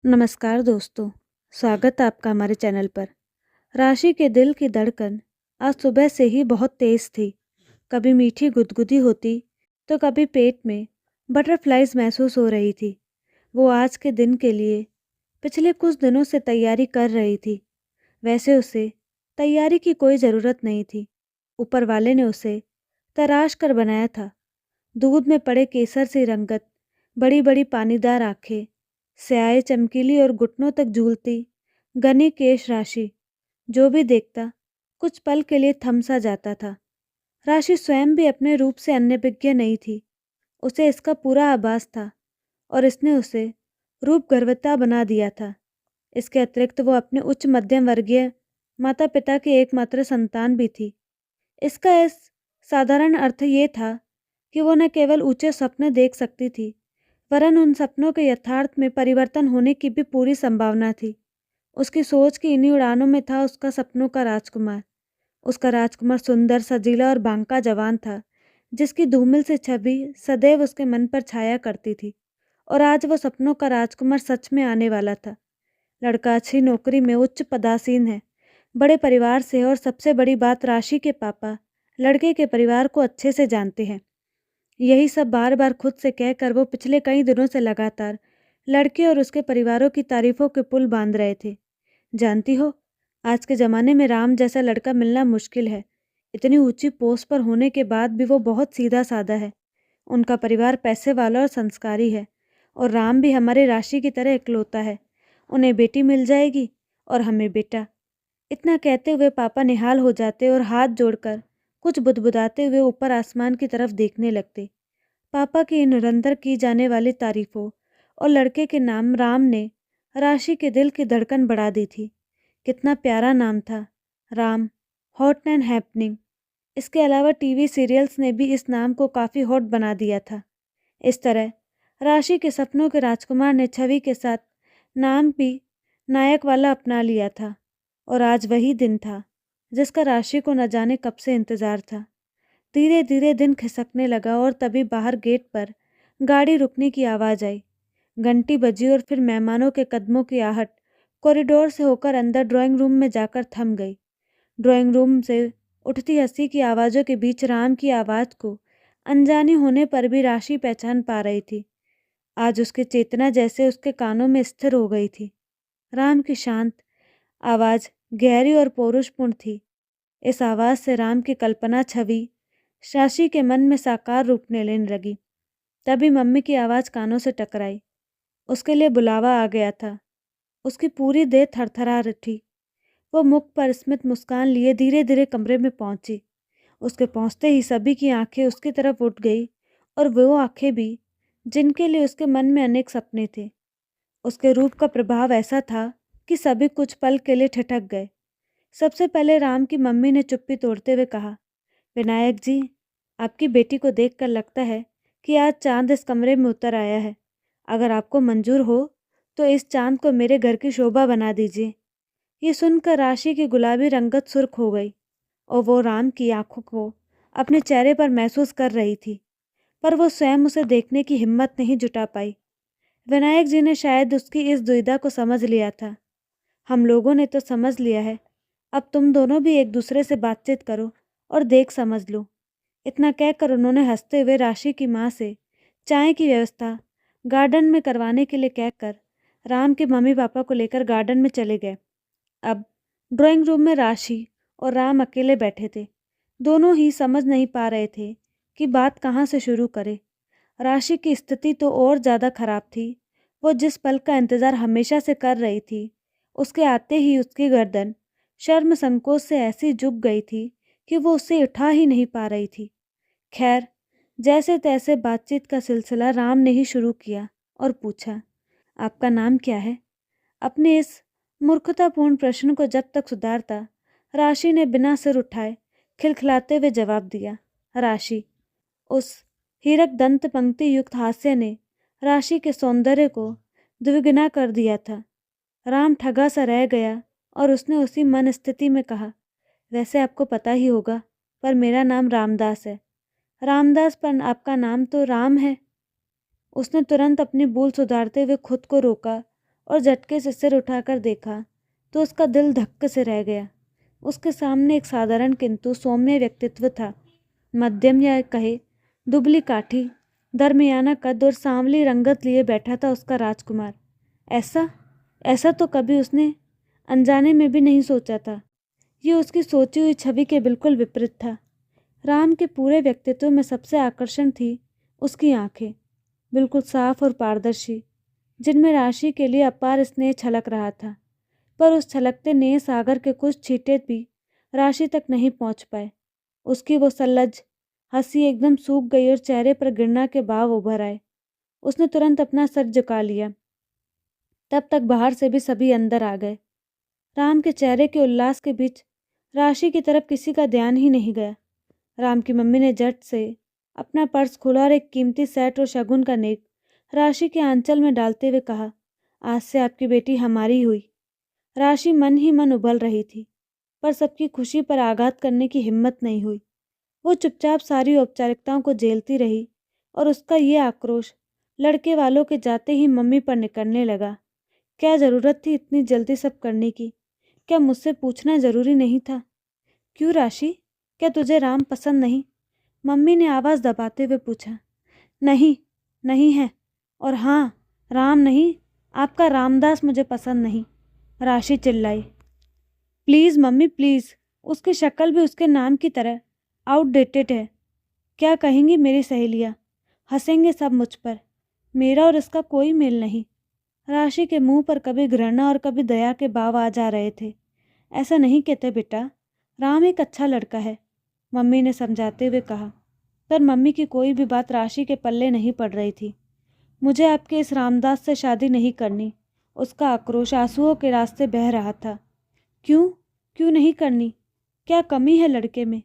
नमस्कार दोस्तों, स्वागत है आपका हमारे चैनल पर। राशि के दिल की धड़कन आज सुबह से ही बहुत तेज थी। कभी मीठी गुदगुदी होती तो कभी पेट में बटरफ्लाइज महसूस हो रही थी। वो आज के दिन के लिए पिछले कुछ दिनों से तैयारी कर रही थी। वैसे उसे तैयारी की कोई ज़रूरत नहीं थी। ऊपर वाले ने उसे तराश कर बनाया था। दूध में पड़े केसर सी रंगत, बड़ी बड़ी पानीदार आंखें, स्याही चमकीली और घुटनों तक झूलती घनी केश राशि। जो भी देखता कुछ पल के लिए थम सा जाता था। राशि स्वयं भी अपने रूप से अनभिज्ञ नहीं थी। उसे इसका पूरा आभास था और इसने उसे रूप गर्विता बना दिया था। इसके अतिरिक्त वो अपने उच्च मध्यम वर्गीय माता पिता की एकमात्र संतान भी थी। इसका इस साधारण अर्थ ये था कि वो न केवल ऊंचे सपने देख सकती थी, वरन उन सपनों के यथार्थ में परिवर्तन होने की भी पूरी संभावना थी। उसकी सोच की इन्हीं उड़ानों में था उसका सपनों का राजकुमार। उसका राजकुमार सुंदर, सजीला और बांका जवान था, जिसकी धूमिल से छवि सदैव उसके मन पर छाया करती थी। और आज वो सपनों का राजकुमार सच में आने वाला था। लड़का अच्छी नौकरी में उच्च पदासीन है, बड़े परिवार से है, और सबसे बड़ी बात, राशि के पापा लड़के के परिवार को अच्छे से जानते हैं। यही सब बार बार खुद से कहकर वो पिछले कई दिनों से लगातार लड़के और उसके परिवारों की तारीफों के पुल बांध रहे थे। जानती हो, आज के ज़माने में राम जैसा लड़का मिलना मुश्किल है। इतनी ऊंची पोस्ट पर होने के बाद भी वो बहुत सीधा साधा है। उनका परिवार पैसे वाला और संस्कारी है, और राम भी हमारी राशि की तरह इकलौता है। उन्हें बेटी मिल जाएगी और हमें बेटा। इतना कहते हुए पापा निहाल हो जाते और हाथ जोड़कर कुछ बुदबुदाते हुए ऊपर आसमान की तरफ देखने लगते। पापा की निरंतर की जाने वाली तारीफों और लड़के के नाम राम ने राशि के दिल की धड़कन बढ़ा दी थी। कितना प्यारा नाम था, राम, हॉट एंड हैपनिंग। इसके अलावा टीवी सीरियल्स ने भी इस नाम को काफ़ी हॉट बना दिया था। इस तरह राशि के सपनों के राजकुमार ने छवि के साथ नाम भी नायक वाला अपना लिया था। और आज वही दिन था जिसका राशि को न जाने कब से इंतज़ार था। धीरे धीरे दिन खिसकने लगा और तभी बाहर गेट पर गाड़ी रुकने की आवाज़ आई। घंटी बजी और फिर मेहमानों के कदमों की आहट कॉरिडोर से होकर अंदर ड्राइंग रूम में जाकर थम गई। ड्राइंग रूम से उठती हंसी की आवाज़ों के बीच राम की आवाज़ को अनजानी होने पर भी राशि पहचान पा रही थी। आज उसकी चेतना जैसे उसके कानों में स्थिर हो गई थी। राम की शांत आवाज़ गहरी और पौरुषपूर्ण थी। इस आवाज़ से राम की कल्पना छवि राशि के मन में साकार रूप लेने लगी। तभी मम्मी की आवाज़ कानों से टकराई। उसके लिए बुलावा आ गया था। उसकी पूरी देह थरथरा उठी। वो मुख पर स्मित मुस्कान लिए धीरे धीरे कमरे में पहुंची। उसके पहुंचते ही सभी की आंखें उसकी तरफ उठ गई, और वो आंखें भी जिनके लिए उसके मन में अनेक सपने थे। उसके रूप का प्रभाव ऐसा था कि सभी कुछ पल के लिए ठिठक गए। सबसे पहले राम की मम्मी ने चुप्पी तोड़ते हुए कहा, विनायक जी, आपकी बेटी को देखकर लगता है कि आज चांद इस कमरे में उतर आया है। अगर आपको मंजूर हो तो इस चांद को मेरे घर की शोभा बना दीजिए। ये सुनकर राशि की गुलाबी रंगत सुर्ख हो गई, और वो राम की आंखों को अपने चेहरे पर महसूस कर रही थी, पर वो स्वयं उसे देखने की हिम्मत नहीं जुटा पाई। विनायक जी ने शायद उसकी इस दुविधा को समझ लिया था। हम लोगों ने तो समझ लिया है, अब तुम दोनों भी एक दूसरे से बातचीत करो और देख समझ लो। इतना कहकर उन्होंने हंसते हुए राशि की माँ से चाय की व्यवस्था गार्डन में करवाने के लिए कहकर राम के मम्मी पापा को लेकर गार्डन में चले गए। अब ड्राइंग रूम में राशि और राम अकेले बैठे थे। दोनों ही समझ नहीं पा रहे थे कि बात कहाँ से शुरू करें। राशि की स्थिति तो और ज़्यादा खराब थी। वो जिस पल का इंतज़ार हमेशा से कर रही थी, उसके आते ही उसकी गर्दन शर्म संकोच से ऐसी झुक गई थी कि वो उसे उठा ही नहीं पा रही थी। खैर, जैसे तैसे बातचीत का सिलसिला राम ने ही शुरू किया और पूछा, आपका नाम क्या है? अपने इस मूर्खतापूर्ण प्रश्न को जब तक सुधारता, राशि ने बिना सिर उठाए खिलखिलाते हुए जवाब दिया, राशि। उस हीरक दंत पंक्ति युक्त हास्य ने राशि के सौंदर्य को द्विगुना कर दिया था। राम ठगा सा रह गया और उसने उसी मन स्थिति में कहा, वैसे आपको पता ही होगा, पर मेरा नाम रामदास है। रामदास, पर आपका नाम तो राम है। उसने तुरंत अपनी भूल सुधारते हुए खुद को रोका और झटके से सिर उठाकर देखा तो उसका दिल धक्के से रह गया। उसके सामने एक साधारण किंतु सौम्य व्यक्तित्व था। मध्यम या कहे दुबली काठी, दरमियाना कद और सांवली रंगत लिए बैठा था उसका राजकुमार। ऐसा ऐसा तो कभी उसने अनजाने में भी नहीं सोचा था। ये उसकी सोची हुई छवि के बिल्कुल विपरीत था। राम के पूरे व्यक्तित्व में सबसे आकर्षण थी उसकी आंखें, बिल्कुल साफ और पारदर्शी, जिनमें राशि के लिए अपार स्नेह छलक रहा था। पर उस छलकते नेह सागर के कुछ छींटे भी राशि तक नहीं पहुंच पाए। उसकी वो सल्लज हंसी एकदम सूख गई और चेहरे पर घृणा के भाव उभर आए। उसने तुरंत अपना सर झुका लिया। तब तक बाहर से भी सभी अंदर आ गए। राम के चेहरे के उल्लास के बीच राशि की तरफ किसी का ध्यान ही नहीं गया। राम की मम्मी ने झट से अपना पर्स खोला और एक कीमती सेट और शगुन का नेक राशि के आंचल में डालते हुए कहा, आज से आपकी बेटी हमारी हुई। राशि मन ही मन उबल रही थी, पर सबकी खुशी पर आघात करने की हिम्मत नहीं हुई। वो चुपचाप सारी औपचारिकताओं को झेलती रही और उसका ये आक्रोश लड़के वालों के जाते ही मम्मी पर निकलने लगा। क्या ज़रूरत थी इतनी जल्दी सब करने की? क्या मुझसे पूछना ज़रूरी नहीं था? क्यों राशि, क्या तुझे राम पसंद नहीं? मम्मी ने आवाज़ दबाते हुए पूछा। नहीं, नहीं है। और हाँ, राम नहीं, आपका रामदास मुझे पसंद नहीं, राशि चिल्लाई। प्लीज़ मम्मी प्लीज़, उसकी शक्ल भी उसके नाम की तरह आउटडेटेड है। क्या कहेंगी मेरी सहेलियाँ? हंसेंगे सब मुझ पर। मेरा और इसका कोई मेल नहीं। राशि के मुंह पर कभी घृणा और कभी दया के भाव आ जा रहे थे। ऐसा नहीं कहते बेटा, राम एक अच्छा लड़का है, मम्मी ने समझाते हुए कहा। पर मम्मी की कोई भी बात राशि के पल्ले नहीं पड़ रही थी। मुझे आपके इस रामदास से शादी नहीं करनी, उसका आक्रोश आंसुओं के रास्ते बह रहा था। क्यों क्यों नहीं करनी? क्या कमी है लड़के में?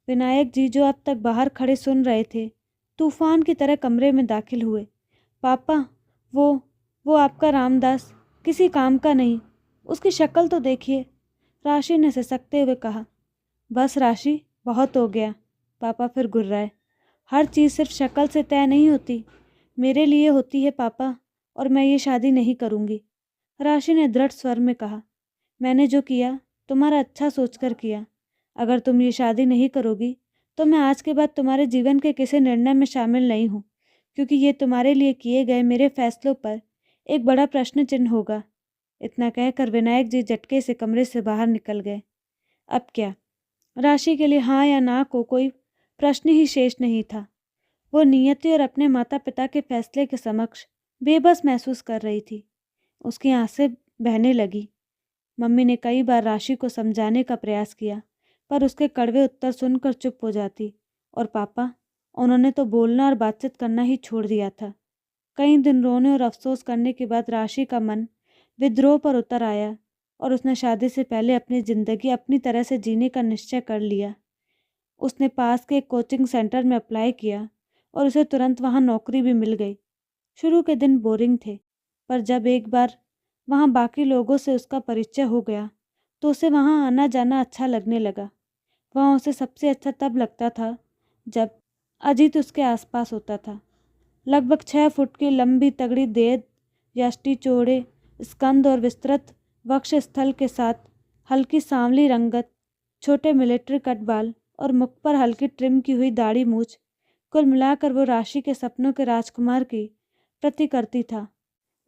विनायक जी, जो अब तक बाहर खड़े सुन रहे थे, तूफान की तरह कमरे में दाखिल हुए। पापा, वो आपका रामदास किसी काम का नहीं, उसकी शक्ल तो देखिए, राशि ने सिसकते हुए कहा। बस राशि, बहुत हो गया, पापा फिर गुर्राए। हर चीज़ सिर्फ शक्ल से तय नहीं होती, मेरे लिए होती है पापा, और मैं ये शादी नहीं करूँगी, राशि ने दृढ़ स्वर में कहा। मैंने जो किया तुम्हारा अच्छा सोचकर किया। अगर तुम ये शादी नहीं करोगी तो मैं आज के बाद तुम्हारे जीवन के किसी निर्णय में शामिल नहीं हूँ, क्योंकि ये तुम्हारे लिए किए गए मेरे फैसलों पर एक बड़ा प्रश्न चिन्ह होगा। इतना कहकर विनायक जी झटके से कमरे से बाहर निकल गए। अब क्या? राशि के लिए हाँ या ना को कोई प्रश्न ही शेष नहीं था। वो नियति और अपने माता पिता के फैसले के समक्ष बेबस महसूस कर रही थी। उसकी आंखें बहने लगी। मम्मी ने कई बार राशि को समझाने का प्रयास किया, पर उसके कड़वे उत्तर सुनकर चुप हो जाती। और पापा, उन्होंने तो बोलना और बातचीत करना ही छोड़ दिया था। कई दिन रोने और अफसोस करने के बाद राशि का मन विद्रोह पर उतर आया और उसने शादी से पहले अपनी ज़िंदगी अपनी तरह से जीने का निश्चय कर लिया। उसने पास के एक कोचिंग सेंटर में अप्लाई किया और उसे तुरंत वहाँ नौकरी भी मिल गई। शुरू के दिन बोरिंग थे, पर जब एक बार वहाँ बाकी लोगों से उसका परिचय हो गया तो उसे वहाँ आना जाना अच्छा लगने लगा। वहाँ उसे सबसे अच्छा तब लगता था जब अजीत उसके आसपास होता था। लगभग 6 फुट की लंबी तगड़ी देह, यष्टि चौड़े स्कंद और विस्तृत वक्ष स्थल के साथ हल्की सांवली रंगत, छोटे मिलिट्री कट बाल और मुख पर हल्की ट्रिम की हुई दाढ़ी मूछ, कुल मिलाकर वो राशि के सपनों के राजकुमार की प्रतिकृति था।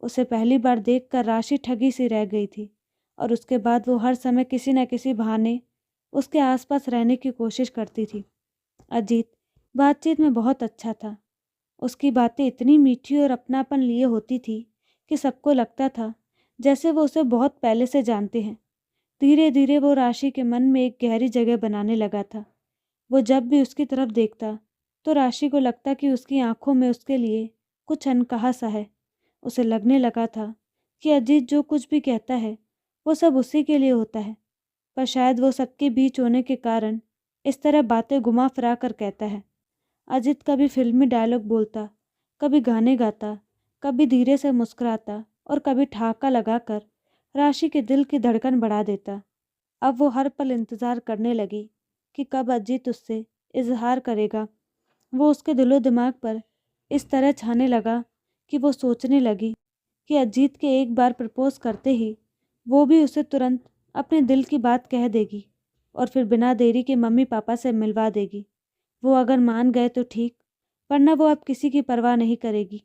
उसे पहली बार देखकर राशि ठगी सी रह गई थी और उसके बाद वो हर समय किसी न किसी बहाने उसके आसपास रहने की कोशिश करती थी। अजीत बातचीत में बहुत अच्छा था। उसकी बातें इतनी मीठी और अपनापन लिए होती थी कि सबको लगता था जैसे वो उसे बहुत पहले से जानते हैं। धीरे धीरे वो राशि के मन में एक गहरी जगह बनाने लगा था। वो जब भी उसकी तरफ देखता तो राशि को लगता कि उसकी आंखों में उसके लिए कुछ अनकहा सा है। उसे लगने लगा था कि अजीत जो कुछ भी कहता है वो सब उसी के लिए होता है, पर शायद वो सबके बीच होने के कारण इस तरह बातें घुमा फिरा कर कहता है। अजीत कभी फिल्मी डायलॉग बोलता, कभी गाने गाता, कभी धीरे से मुस्कुराता और कभी ठहाका लगाकर राशि के दिल की धड़कन बढ़ा देता। अब वो हर पल इंतज़ार करने लगी कि कब अजीत उससे इजहार करेगा। वो उसके दिलो दिमाग पर इस तरह छाने लगा कि वो सोचने लगी कि अजीत के एक बार प्रपोज करते ही वो भी उसे तुरंत अपने दिल की बात कह देगी और फिर बिना देरी के मम्मी पापा से मिलवा देगी। वो अगर मान गए तो ठीक, वरना वो अब किसी की परवाह नहीं करेगी।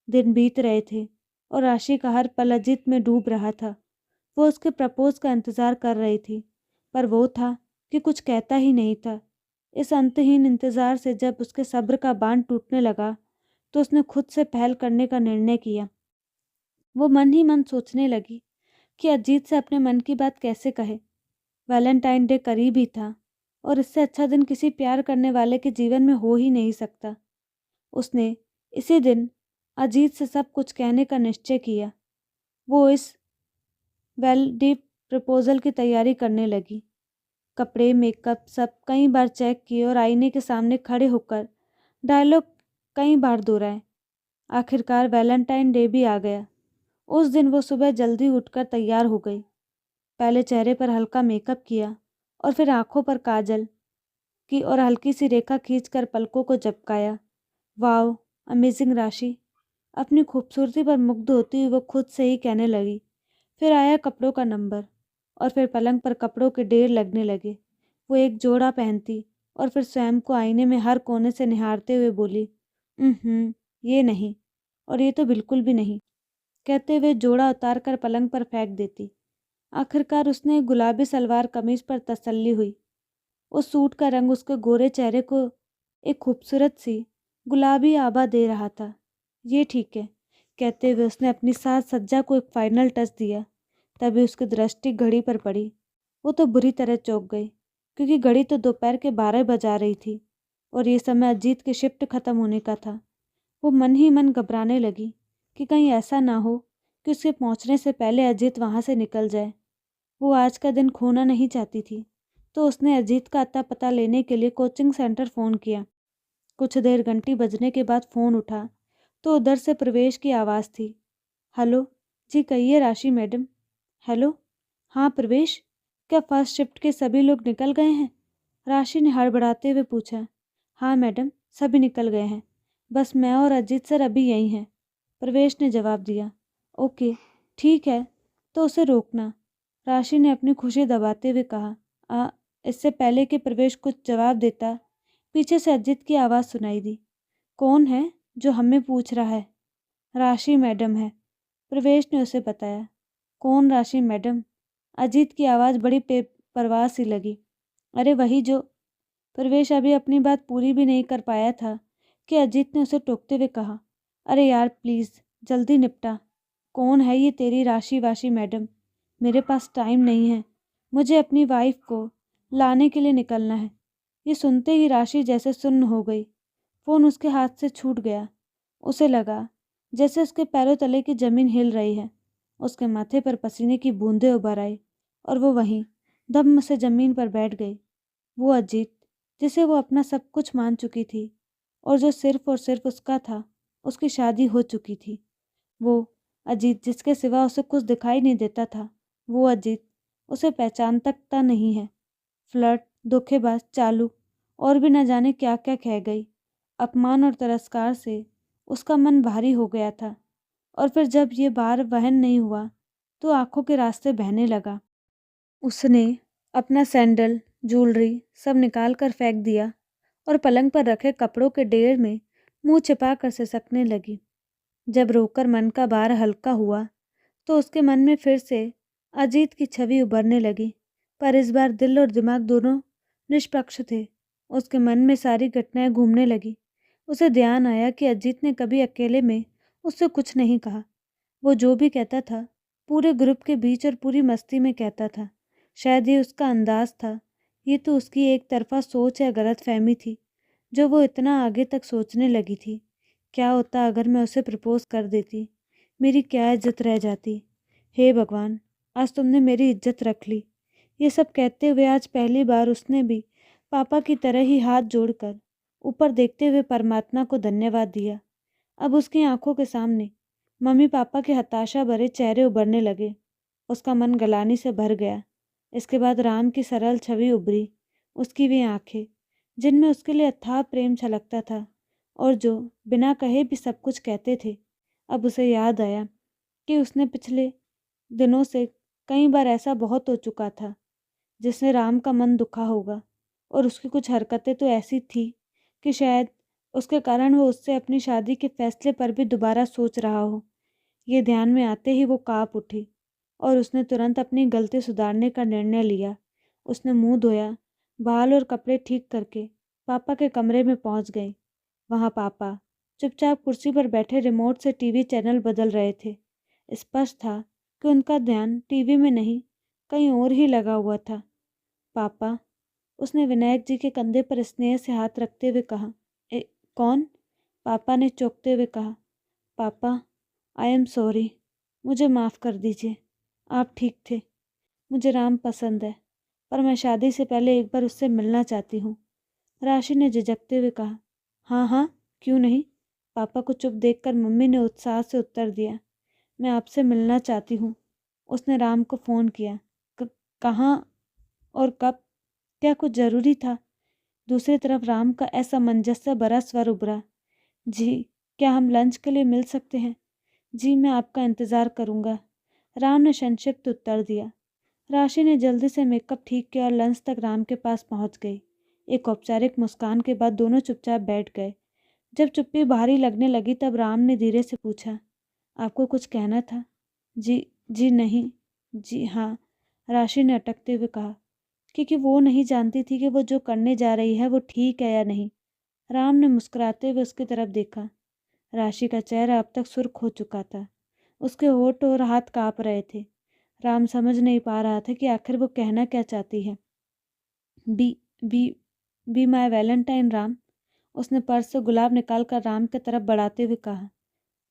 दिन बीत रहे थे और राशि का हर पल अजीत में डूब रहा था। वो उसके प्रपोज का इंतज़ार कर रही थी, पर वो था कि कुछ कहता ही नहीं था। इस अंतहीन इंतज़ार से जब उसके सब्र का बांध टूटने लगा, तो उसने खुद से पहल करने का निर्णय किया। वो मन ही मन सोचने लगी कि अजीत से अपने मन की बात कैसे कहे। वैलेंटाइन डे करीब ही था और इससे अच्छा दिन किसी प्यार करने वाले के जीवन में हो ही नहीं सकता। उसने इसी दिन अजीत से सब कुछ कहने का निश्चय किया। वो इस डीप प्रपोजल की तैयारी करने लगी। कपड़े, मेकअप सब कई बार चेक किए और आईने के सामने खड़े होकर डायलॉग कई बार दोहराए। आखिरकार वैलेंटाइन डे भी आ गया। उस दिन वो सुबह जल्दी उठकर तैयार हो गई। पहले चेहरे पर हल्का मेकअप किया और फिर आंखों पर काजल की और हल्की सी रेखा खींचकर पलकों को झपकाया। वाओ, अमेजिंग राशि, अपनी खूबसूरती पर मुग्ध होती हुई वो खुद से ही कहने लगी। फिर आया कपड़ों का नंबर और फिर पलंग पर कपड़ों के ढेर लगने लगे। वो एक जोड़ा पहनती और फिर स्वयं को आईने में हर कोने से निहारते हुए बोली, ये नहीं, और ये तो बिल्कुल भी नहीं, कहते हुए जोड़ा उतार कर पलंग पर फेंक देती। आखिरकार उसने एक गुलाबी सलवार कमीज पर तसल्ली हुई। उस सूट का रंग उसके गोरे चेहरे को एक खूबसूरत सी गुलाबी आभा दे रहा था। ये ठीक है, कहते हुए उसने अपनी साज सज्जा को एक फाइनल टच दिया। तभी उसकी दृष्टि घड़ी पर पड़ी। वो तो बुरी तरह चौंक गई, क्योंकि घड़ी तो दोपहर के 12 बजा रही थी और ये समय अजीत की शिफ्ट खत्म होने का था। वो मन ही मन घबराने लगी कि कहीं ऐसा ना हो कि उसके पहुंचने से पहले अजीत वहां से निकल जाए। वो आज का दिन खोना नहीं चाहती थी, तो उसने अजीत का अता पता लेने के लिए कोचिंग सेंटर फ़ोन किया। कुछ देर घंटी बजने के बाद फ़ोन उठा तो उधर से प्रवेश की आवाज़ थी। हेलो जी, कहिए राशि मैडम। हेलो, हाँ प्रवेश, क्या फर्स्ट शिफ्ट के सभी लोग निकल गए हैं? राशि ने हड़बड़ाते हुए पूछा। हाँ मैडम, सभी निकल गए हैं, बस मैं और अजीत सर अभी यहीं हैं, प्रवेश ने जवाब दिया। ओके, ठीक है, तो उसे रोकना, राशि ने अपनी खुशी दबाते हुए कहा। इससे पहले कि प्रवेश कुछ जवाब देता, पीछे से अजीत की आवाज़ सुनाई दी। कौन है जो हमें पूछ रहा है? राशि मैडम है, प्रवेश ने उसे बताया। कौन राशि मैडम? अजीत की आवाज़ बड़ी बेपरवाह सी लगी। अरे वही जो, प्रवेश अभी अपनी बात पूरी भी नहीं कर पाया था कि अजीत ने उसे टोकते हुए कहा। अरे यार प्लीज़, जल्दी निपटा। कौन है ये तेरी राशि वाशी मैडम? मेरे पास टाइम नहीं है, मुझे अपनी वाइफ को लाने के लिए निकलना है। ये सुनते ही राशि जैसे सुन्न हो गई। फ़ोन उसके हाथ से छूट गया। उसे लगा जैसे उसके पैरों तले की ज़मीन हिल रही है। उसके माथे पर पसीने की बूंदें उभर आई और वो वहीं दम से ज़मीन पर बैठ गई। वो अजीत, जिसे वो अपना सब कुछ मान चुकी थी और जो सिर्फ और सिर्फ उसका था, उसकी शादी हो चुकी थी। वो अजीत जिसके सिवा उसे कुछ दिखाई नहीं देता था, वो अजीत उसे पहचान तक नहीं है। फ्लर्ट, धोखेबाज, चालू और भी न जाने क्या क्या कह गई। अपमान और तिरस्कार से उसका मन भारी हो गया था और फिर जब ये बार वहन नहीं हुआ तो आंखों के रास्ते बहने लगा। उसने अपना सैंडल, ज्वेलरी सब निकाल कर फेंक दिया और पलंग पर रखे कपड़ों के ढेर में मुंह छिपा कर सिसकने लगी। जब रोकर मन का भार हल्का हुआ तो उसके मन में फिर से अजीत की छवि उभरने लगी, पर इस बार दिल और दिमाग दोनों निष्पक्ष थे। उसके मन में सारी घटनाएं घूमने लगी। उसे ध्यान आया कि अजीत ने कभी अकेले में उससे कुछ नहीं कहा। वो जो भी कहता था पूरे ग्रुप के बीच और पूरी मस्ती में कहता था। शायद ये उसका अंदाज था। ये तो उसकी एक तरफा सोच या गलत फहमी थी जो वो इतना आगे तक सोचने लगी थी। क्या होता अगर मैं उसे प्रपोज कर देती? मेरी क्या इज्जत रह जाती? हे भगवान, आज तुमने मेरी इज्जत रख ली। ये सब कहते हुए आज पहली बार उसने भी पापा की तरह ही हाथ जोड़कर ऊपर देखते हुए परमात्मा को धन्यवाद दिया। अब उसकी आंखों के सामने मम्मी पापा के हताशा भरे चेहरे उभरने लगे। उसका मन गलानी से भर गया। इसके बाद राम की सरल छवि उभरी। उसकी वे आंखें जिनमें उसके लिए अथाह प्रेम छलकता था और जो बिना कहे भी सब कुछ कहते थे। अब उसे याद आया कि उसने पिछले दिनों से कई बार ऐसा बहुत हो चुका था जिसने राम का मन दुखा होगा, और उसकी कुछ हरकतें तो ऐसी थी कि शायद उसके कारण वो उससे अपनी शादी के फैसले पर भी दोबारा सोच रहा हो। ये ध्यान में आते ही वो काँप उठी और उसने तुरंत अपनी गलती सुधारने का निर्णय लिया। उसने मुंह धोया, बाल और कपड़े ठीक करके पापा के कमरे में पहुंच गई। वहां पापा चुपचाप कुर्सी पर बैठे रिमोट से टीवी चैनल बदल रहे थे। स्पष्ट था कि उनका ध्यान टीवी में नहीं, कहीं और ही लगा हुआ था। पापा, उसने विनायक जी के कंधे पर स्नेह से हाथ रखते हुए कहा। कौन? पापा ने चौंकते हुए कहा। पापा, आई एम सॉरी, मुझे माफ़ कर दीजिए। आप ठीक थे। मुझे राम पसंद है, पर मैं शादी से पहले एक बार उससे मिलना चाहती हूँ। राशि ने झिझकते हुए कहा। हाँ हाँ, क्यों नहीं? पापा को चुप देखकर मम्मी ने उत्साह से उत्तर दिया। मैं आपसे मिलना चाहती हूँ। उसने राम को फ़ोन किया। कहाँ और कब? क्या कुछ ज़रूरी था? दूसरी तरफ राम का असमंजस से भरा स्वर उभरा। जी, क्या हम लंच के लिए मिल सकते हैं? जी, मैं आपका इंतज़ार करूँगा, राम ने संक्षिप्त उत्तर दिया। राशि ने जल्दी से मेकअप ठीक किया और लंच तक राम के पास पहुंच गई। एक औपचारिक मुस्कान के बाद दोनों चुपचाप बैठ गए। जब चुप्पी भारी लगने लगी तब राम ने धीरे से पूछा, आपको कुछ कहना था? जी, जी नहीं, जी हाँ, राशि ने अटकते हुए कहा, क्योंकि वो नहीं जानती थी कि वो जो करने जा रही है वो ठीक है या नहीं। राम ने मुस्कुराते हुए उसकी तरफ देखा। राशि का चेहरा अब तक सुर्ख हो चुका था। उसके होठ और हाथ काँप रहे थे। राम समझ नहीं पा रहा था कि आखिर वो कहना क्या चाहती है। Be be be my valentine Ram, उसने पर्स से गुलाब निकालकर राम की तरफ बढ़ाते हुए कहा।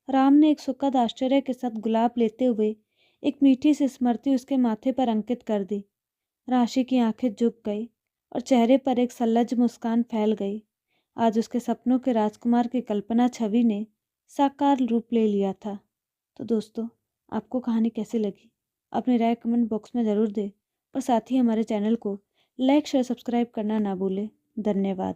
राम ने एक सुखद आश्चर्य के साथ गुलाब लेते हुए एक मीठी सी स्मृति उसके माथे पर अंकित कर दी। राशि की आंखें झुक गई और चेहरे पर एक सल्लज मुस्कान फैल गई। आज उसके सपनों के राजकुमार की कल्पना छवि ने साकार रूप ले लिया था। तो दोस्तों, आपको कहानी कैसी लगी? अपनी राय कमेंट बॉक्स में ज़रूर दें और साथ ही हमारे चैनल को लाइक शेयर सब्सक्राइब करना ना भूलें। धन्यवाद।